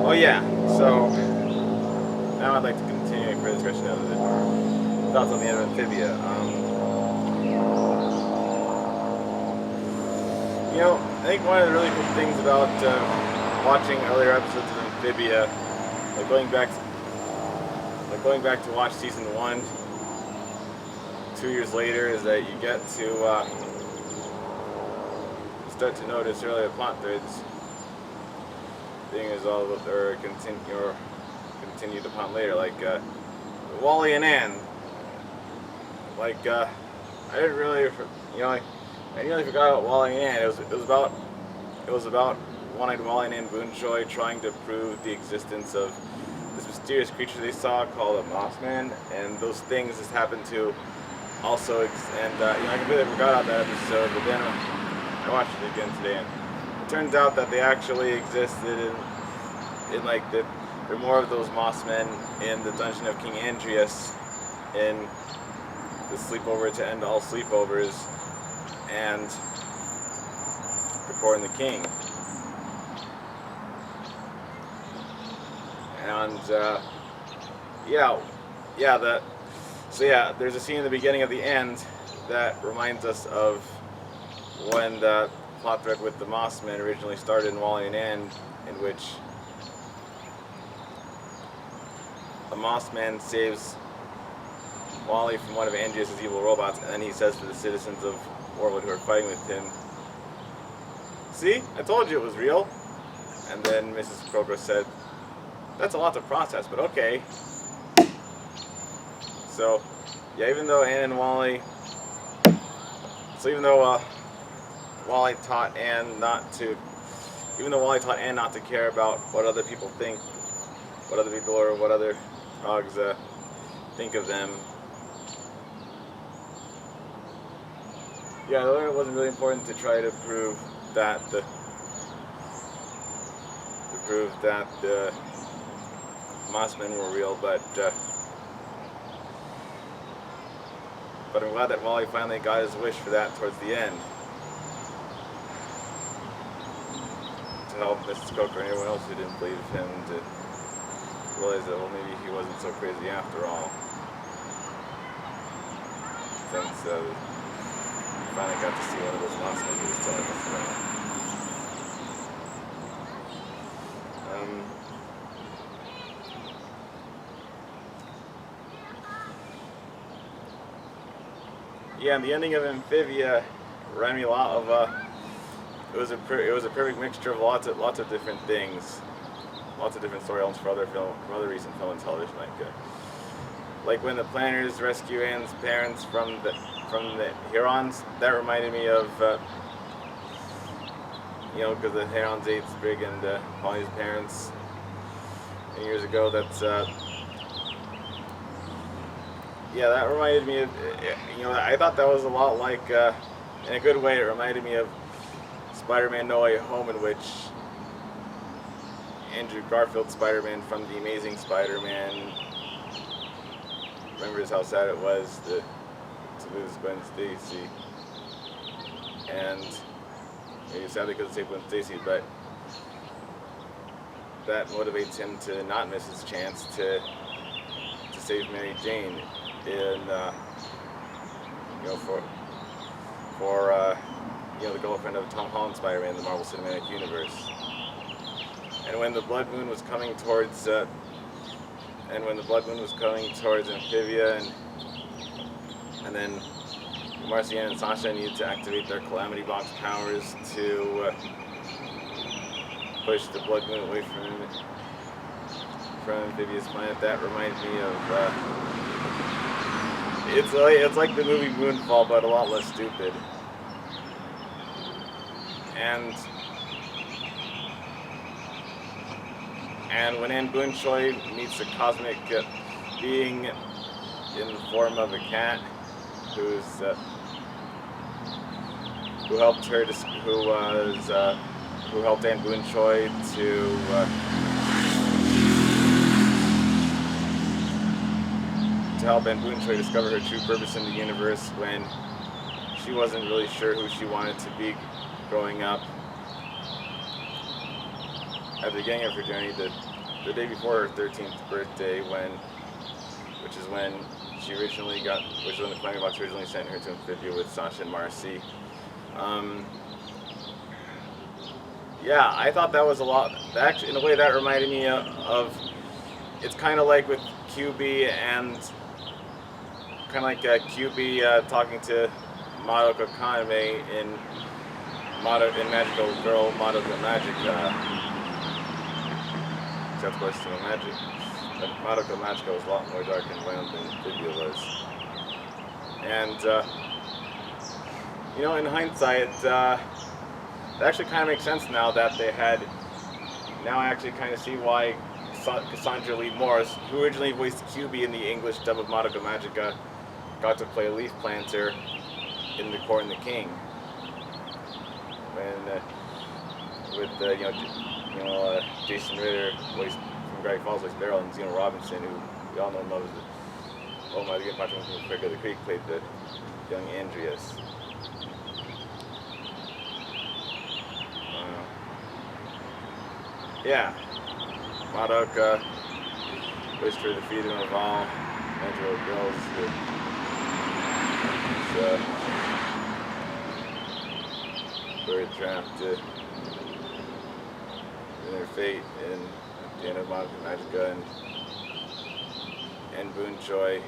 Oh yeah, so now I'd like to continue a further discussion of the thoughts on the end of Amphibia. I think one of the really cool things about watching earlier episodes of Amphibia, like going back to watch season 1 2 years later, is that you get to start to notice earlier plot threads being resolved or continued upon later, like Wally and Ann. Like I didn't really, I nearly forgot about Wally and Ann. It was about one-eyed Wally and Ann Boonshoy trying to prove the existence of this mysterious creature they saw called a Mossman, and those things just happened to also I completely forgot about that episode, but then I watched it again today, and it turns out that they actually existed in like there are more of those Mossmen in the dungeon of King Andreas in the sleepover to end all sleepovers and Record the King. And there's a scene in the beginning of the end that reminds us of when the plot thread with the Mossmen originally started in Wally and Ann, in which a Mossman saves Wally from one of Andreas' evil robots, and then he says to the citizens of Warwood who are fighting with him, "See, I told you it was real." And then Mrs. Kroger said, "That's a lot to process, but okay." So, yeah, even though Wally taught Ann not to care about what other people think, what other people or what other dogs think of them. Yeah, though it wasn't really important to try to prove that the Mossmen were real, but I'm glad that Wally finally got his wish for that towards the end, to help Mrs. Coker and everyone else who didn't believe him to realize that, well, maybe he wasn't so crazy after all, since we finally got to see one of those Mossmen he was telling us about. Yeah, and the ending of Amphibia reminded me a lot of it was a perfect mixture of lots of different things, lots of different story elements from other recent film and television, like when the planners rescue Anne's parents from the Hurons. That reminded me of because the Hurons ate Sprig and Polly's parents years ago. That reminded me of, I thought that was a lot like, in a good way, it reminded me of Spider-Man No Way Home, in which Andrew Garfield's Spider-Man from The Amazing Spider-Man remembers how sad it was to lose Gwen Stacy. And maybe sadly couldn't save Gwen Stacy, but that motivates him to not miss his chance to save Mary Jane in the girlfriend of Tom Holland's Spider-Man in the Marvel Cinematic Universe. And when the Blood Moon was coming towards Amphibia, and then Marcianne and Sasha needed to activate their Calamity Box powers to push the Blood Moon away from Amphibia's planet, that reminds me of it's like the movie Moonfall, but a lot less stupid. And when Anne Boonshoy meets a cosmic being in the form of a cat, who helped Anne Boonshoy to help Anne Boonshoy discover her true purpose in the universe when she wasn't really sure who she wanted to be growing up. at the beginning of her journey, the day before her 13th birthday, which is when the Climbing Box originally sent her to Amphibia with Sasha and Marcy. Yeah, I thought that was a lot. Actually, in a way, that reminded me of. It's kind of like with QB and kind of like QB talking to Madoka Kaname in Magical Girl Madoka Magic. Except of course, Magic. But Madoka Magica was a lot more dark and violent than Amphibia was. And in hindsight, it actually kind of makes sense now that they had. Now I actually kind of see why Cassandra Lee Morris, who originally voiced QB in the English dub of Madoka Magica, got to play a leaf planter in The Court and the King. When Jason Ritter voiced from Gravity Falls voiced Beryl, and Zeno Robinson, who we all know and love as the Good Patrick from Craig of the Creek, played the young Andreas. Madoka wished her the freedom of all Metro girls who were trapped in their fate in the end of Madoka Magica, and Boonchoi.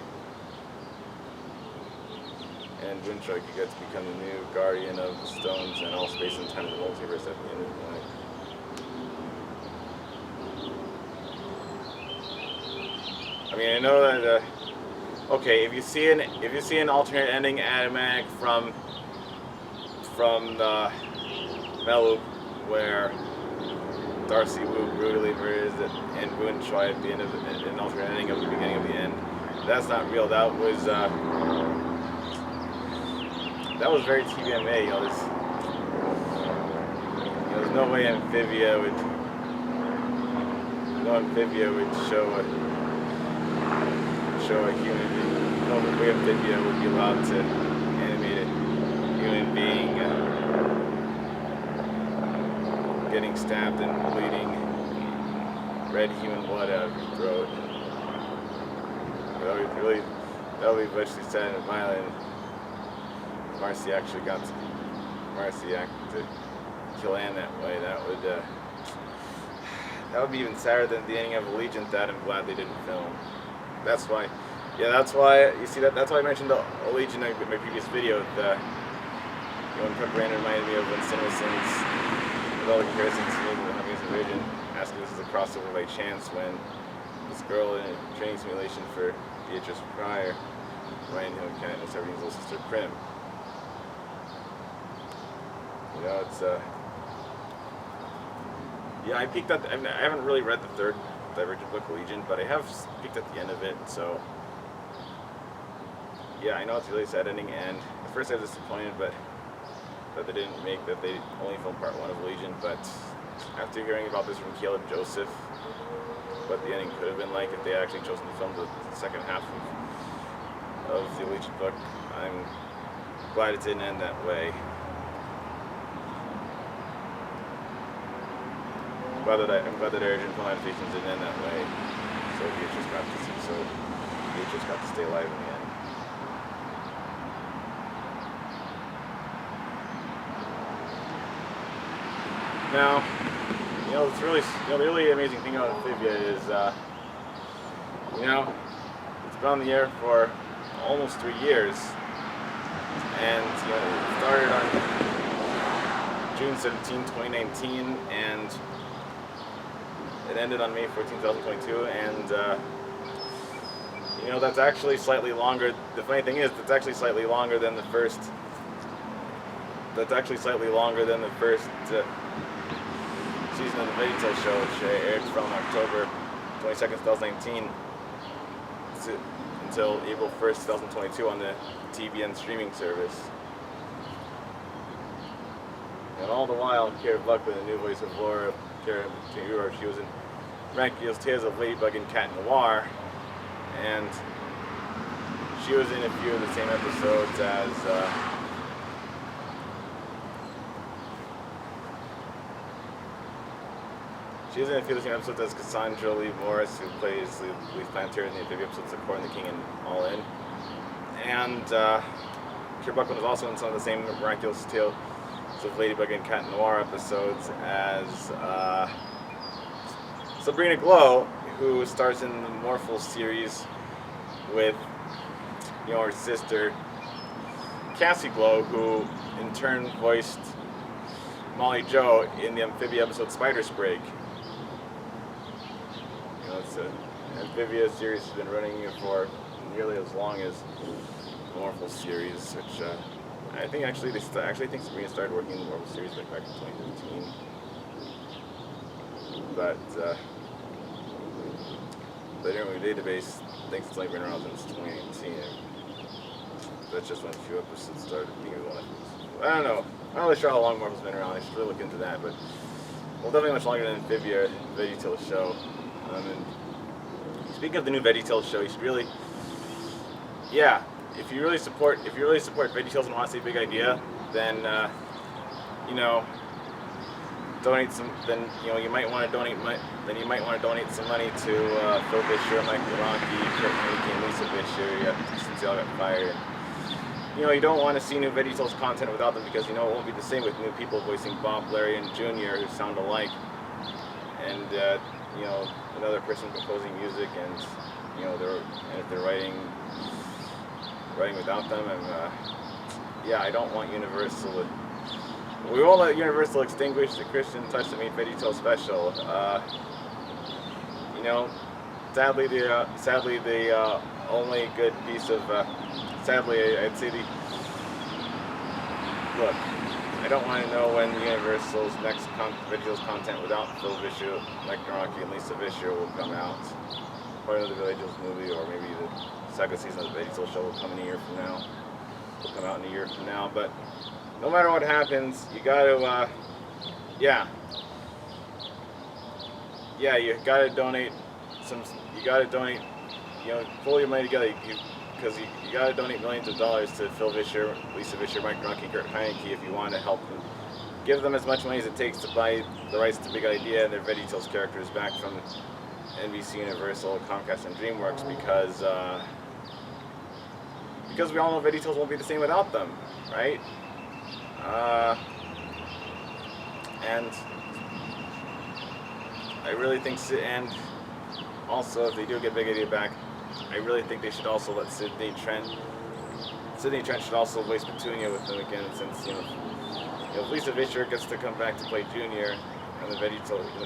And Boonchoi could get to become the new guardian of the stones and all space and time in the multiverse at the end of the night. I mean, I know that. Okay, if you see an alternate ending animatic from the Metal where Darcy Wu brutally murders and Boonchoi at the end of an alternate ending of the beginning of the end, that's not real. That was very TVMA. There's no way Amphibia would show a human being. No way Amphibia would be allowed to animate a human being getting stabbed and bleeding red human blood out of his throat. That would be virtually sad and violent. Marcy acted to kill Anne that way. That would be even sadder than the ending of Allegiant. That I'm glad they didn't film. That's why you see that. That's why I mentioned the Allegiant in my previous video. When Prep Brand reminded me of when CinemaSins, with all the comparisons to the Huntington's Invasion, asked if this is a crossover by chance when this girl in a training simulation for Beatrice Pryor, Ryan Hill Kennett, and Severine's little sister Prim. It's I peeked at. I haven't really read the third Divergent book, Legion, but I have peeked at the end of it. So I know it's a really sad ending, and at first I was disappointed, but that they didn't make that. They only filmed part 1 of Legion. But after hearing about this from Caleb Joseph, what the ending could have been like if they actually chosen to film the second half of the Legion book, I'm glad it didn't end that way. I'm glad that original film adaptations didn't end that way. So Beatrice got to stay alive in the end. Now, it's really, the really amazing thing about Amphibia is, it's been on the air for almost 3 years, and it started on June 17, 2019, and it ended on May 14, 2022, and that's actually slightly longer. The funny thing is, that's actually slightly longer than the first. Season of the VeggieTales Show, which aired from October 22nd, 2019 until April 1st, 2022 on the TBN streaming service. And all the while, Kara Buckland, the new voice of Laura, Kara Tenguer, she was in Rankiel's Tales of Ladybug and Cat Noir, and she was in a few of the same episodes as She was in a few of the same episodes as Cassandra Lee Morris, who plays Leaf Planter in the Amphibia episodes of Corn the King and All In. And Kurt Buckman was also in some of the same Miraculous Tales of Ladybug and Cat Noir episodes as Sabrina Glow, who stars in the Morphle series with her sister Cassie Glow, who in turn voiced Molly Joe in the Amphibia episode Spider Sprig. It's an Amphibia series has been running for nearly as long as the Morphle series, which I think actually think Sabrina started working in the Morphle series back in 2015. But the Interview Database thinks it's only been around since 2018. That's just when a few episodes started being alive. I don't know. I'm not really sure how long Morphle's been around. I should really look into that. But well, definitely much longer than Amphibia, VeggieTales Show. And speaking of the new VeggieTales Show, you should really, if you really support VeggieTales and want to see a big idea, then donate some. Then you might want to donate. Then you might want to donate some money to Phil Vischer, Mike Nawrocki, Kurt Heinecke, and Lisa Vischer, since they all got fired. You don't want to see new VeggieTales content without them, because it won't be the same with new people voicing Bob, Larry, and Junior who sound alike, and another person composing music, and if they're writing without them, and I don't want Universal. We won't let Universal extinguish the Christian touch that made VeggieTales special. Sadly, the only good piece of I'd say look, I don't want to know when Universal's next VeggieTales content without Phil Vischer, Mike Nawrocki, and Lisa Vischer will come out. Probably another VeggieTales movie, or maybe the second season of the VeggieTales Show will come in a year from now. Will come out in a year from now, but no matter what happens, you gotta, you gotta donate some. You gotta donate, pull your money together, because you gotta donate millions of dollars to Phil Vischer, Lisa Vischer, Mike Nawrocki, and Kurt Heinecke if you want to help them. Give them as much money as it takes to buy the rights to Big Idea and their VeggieTales characters back from NBC Universal, Comcast, and DreamWorks, because we all know VeggieTales won't be the same without them, right? And I really think, and also if they do get Big Idea back, I really think they should also let Cydney Trent should also voice Petunia with them again, since if Lisa Vischer gets to come back to play Junior in the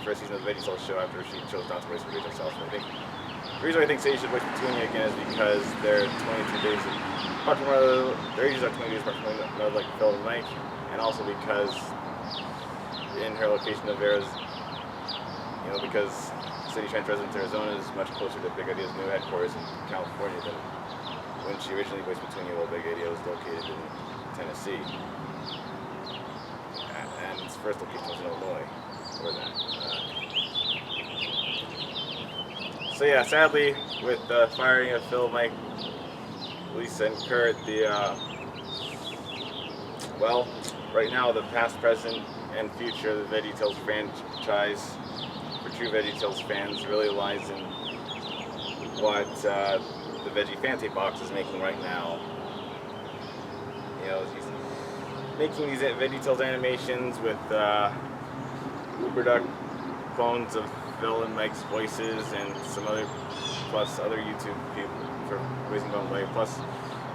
first season of the VeggieTales Show after she chose not to voice Petunia herself. I think the reason I think Sadie should voice Petunia again is because they're 22 days apart from their ages are 20 days apart from another, like Phil and Mike, and also because in her location of Arizona, because City Trent resident Arizona is much closer to Big Idea's new headquarters in California than when she originally voiced Petunia, while Big Idea was located in Tennessee. And its first location was in Illinois, for that. Sadly, with the firing of Phil, Mike, Lisa, and Kurt, right now the past, present, and future of the VeggieTales franchise for true VeggieTales fans really lies in what the Veggie Fancy Box is making right now. He's making these VeggieTales animations with Uberduck clones of Phil and Mike's voices, and some other, plus other YouTube people for Rosenbaum, plus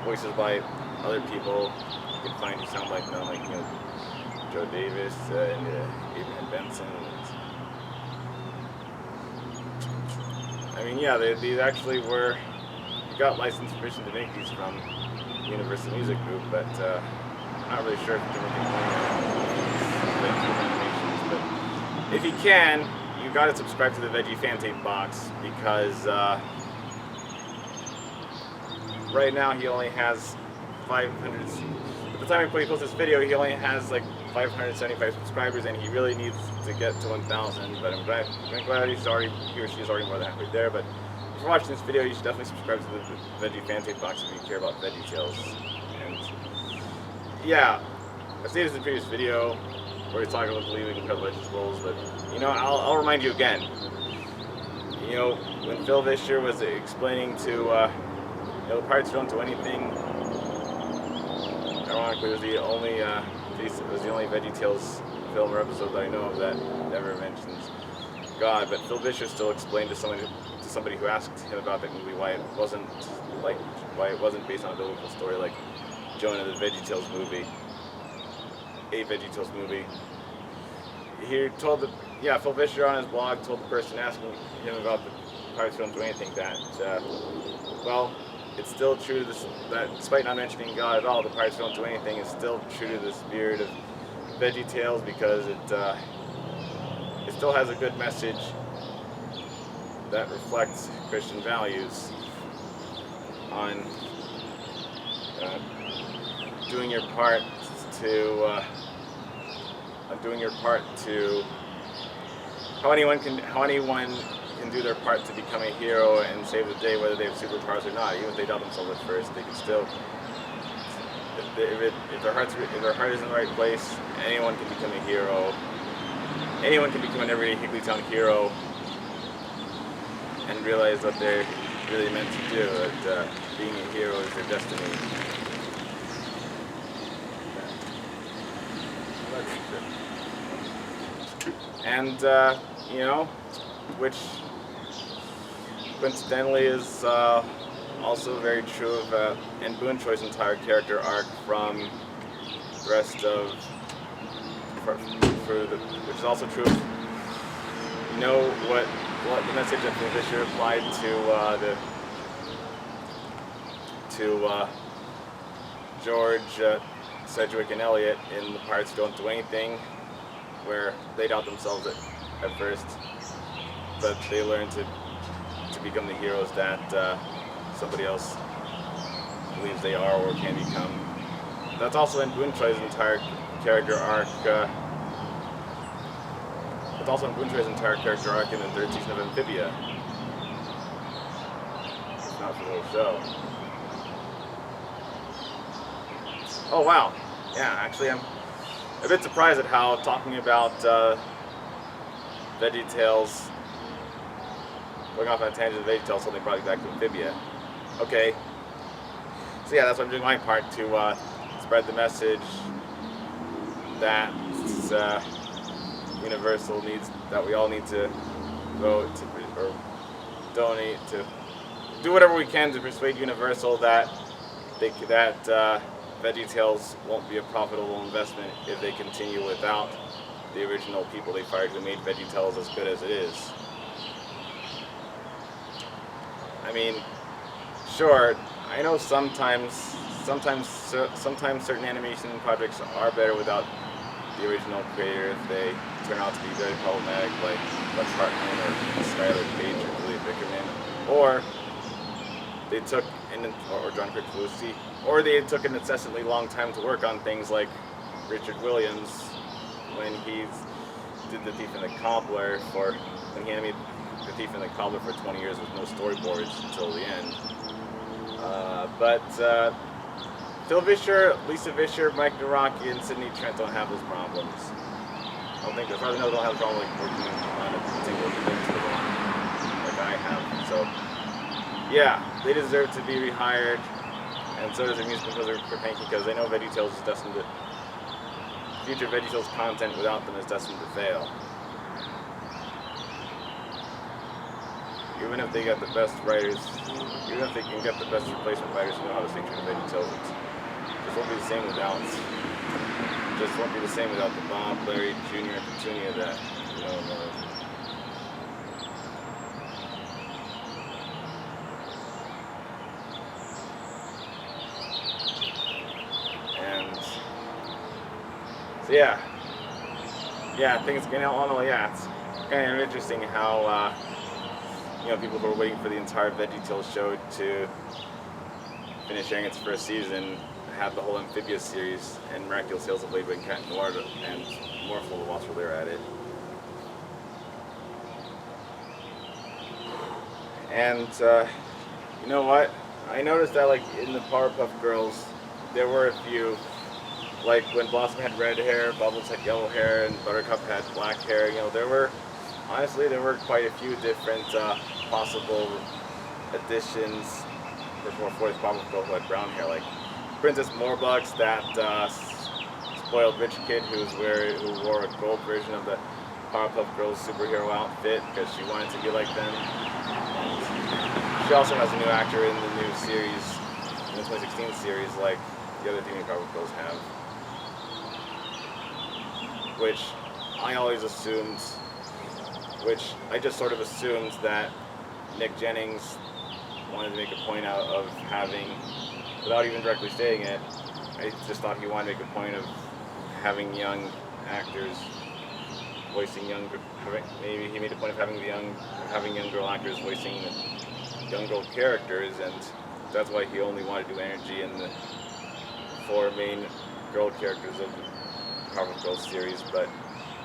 voices by other people you can find who sound like them, like Joe Davis and Abraham Benson. These actually got license permission to make these from the Universal Music Group, but I'm not really sure if you can make animations. But if you can, you got to subscribe to the Veggie Fan Tape Box, because right now he only has 500. At the time he posted this video, he only has like 575 subscribers, and he really needs to get to 1,000. But I'm glad he or she is already more than halfway there. But if you're watching this video, you should definitely subscribe to the Veggie Fan Tape Box if you care about VeggieTales. And I've stated this in the previous video. where he's talking about believing in vegetables, but you know, I'll remind you again. You know, when Phil Vischer was explaining to, you know, the parts don't do anything. Ironically, it was the only VeggieTales film or episode that I know of that never mentions God. But Phil Vischer still explained to somebody who asked him about that movie why it wasn't based on a biblical story like Jonah the VeggieTales movie, a VeggieTales movie. He told Phil Vischer on his blog told the person asking him about the parts don't do anything that, well, it's still true to this, that despite not mentioning God at all, the parts don't do anything is still true to the spirit of VeggieTales because it still has a good message that reflects Christian values on doing your part to how anyone can do their part to become a hero and save the day, whether they have superpowers or not. Even if they doubt themselves at first, they can still, if their heart is in the right place, anyone can become a hero. Anyone can become an everyday Higglytown hero and realize what they're really meant to do, that being a hero is their destiny. And, you know, which coincidentally is also very true of Anne Boonchoi's entire character arc from the rest of, which is also true of, you know, what the message that Phil Vischer applied to George, Sedgwick, and Elliot in the parts Don't Do Anything, where they doubt themselves at first, but they learn to become the heroes that somebody else believes they are or can become. That's also in Boonchoi's entire character arc. It's also in Boonchoi's entire character arc in the third season of Amphibia. It's not for the whole show. Oh wow, yeah, actually I'm a bit surprised at how talking about VeggieTales, going off on a tangent of VeggieTales, something brought me back to Amphibia. Okay, so yeah, that's what I'm doing my part to spread the message that Universal needs, that we all need to vote to, or donate to, do whatever we can to persuade Universal that VeggieTales won't be a profitable investment if they continue without the original people they fired who made VeggieTales as good as it is. I mean, sure, I know sometimes certain animation projects are better without the original creator if they turn out to be very problematic, like Lex Hartman or Skylar Page or Julia Bickerman, or they took or John Trent, or they took an incessantly long time to work on things like Richard Williams when he did The Thief and the Cobbler when he animated The Thief and the Cobbler for 20 years with no storyboards until the end. But Phil Vischer, Lisa Vischer, Mike Nawrocki, and Cydney Trent don't have those problems. I don't think, as far as I know, they don't have a problem like working on a single thing like I have. So, yeah, they deserve to be rehired, and so does the music composer Kurt Heinecke, because they know VeggieTales is destined to, future VeggieTales content without them is destined to fail. Even if they get the best writers, even if they can get the best replacement writers who know how to sing true to VeggieTales, it just won't be the same without. Just won't be the same without the Bob, Larry, Jr., and Petunia that you know and love. And so yeah, I think it's getting on. Yeah, it's kind of interesting how. You know, people who are waiting for the entire VeggieTales show to finish airing its first season had the whole Amphibia series and Miraculous Tales of Blade and Cat Noir and more full of watch while they're at it. And you know what? I noticed that like in the Powerpuff Girls, there were a few like when Blossom had red hair, Bubbles had yellow hair, and Buttercup had black hair. You know, there were quite a few different possible additions for Fourth Paw Patrol who had brown hair, like Princess Morbucks, that spoiled rich kid who wore a gold version of the Powerpuff Girls superhero outfit because she wanted to be like them. She also has a new actor in the new series, in the 2016 series, like the other Teenage Powerpuff Girls have. Which I always assumed, which I just sort of assumed that Nick Jennings wanted to make a point out of having, without even directly saying it, I just thought he wanted to make a point of having young actors voicing young, maybe he made a point of having young girl actors voicing young girl characters, and that's why he only wanted to do energy in the 4 main girl characters of the Powerpuff Girls series, but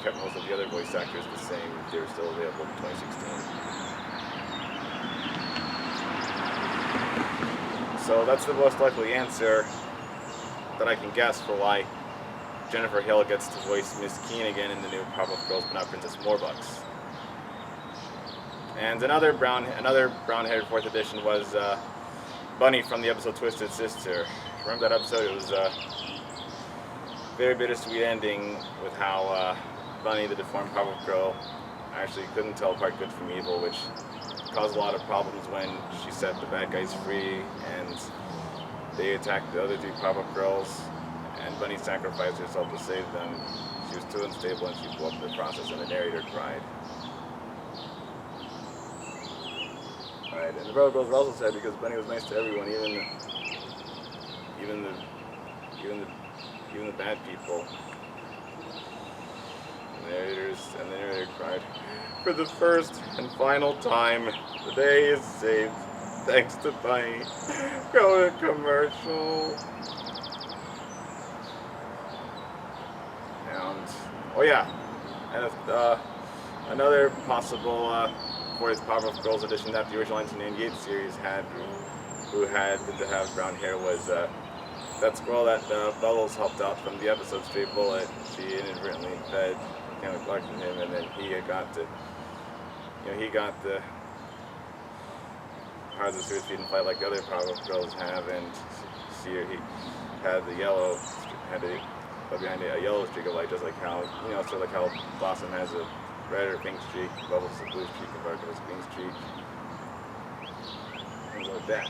kept most of the other voice actors the same. They were still available in 2016. So that's the most likely answer that I can guess for why Jennifer Hill gets to voice Miss Keen again in the new Powerpuff Girls, but not Princess Morbucks. And another brown-haired 4th edition was Bunny from the episode Twisted Sister. Remember that episode? It was a very bittersweet ending with how Bunny, the deformed Powerpuff Girl, actually couldn't tell apart good from evil, which caused a lot of problems when she set the bad guys free and they attacked the other 3 Powerpuff Girls, and Bunny sacrificed herself to save them. She was too unstable and she blew up in the process, and the narrator cried. Alright, and the Powerpuff Girls were also sad because Bunny was nice to everyone, even the bad people. And the narrator cried. For the first and final time, the day is saved. Thanks to Bunny. Go to commercial. And, oh yeah, and another possible 4th Powerpuff Girls edition that the original 1998 series had, who had to have brown hair, was that squirrel that Bubbles helped out from the episode Straight Bullet. She inadvertently fed Cameron Clark from him, and then he got the powers of Spirit Feed and Fight like the other Powerpuff Girls have, and he had the yellow, behind it a yellow streak of light, just like how, sort of like how Blossom has a red or pink streak, Bubbles a blue streak, and Buttercup has a green streak. Things like that.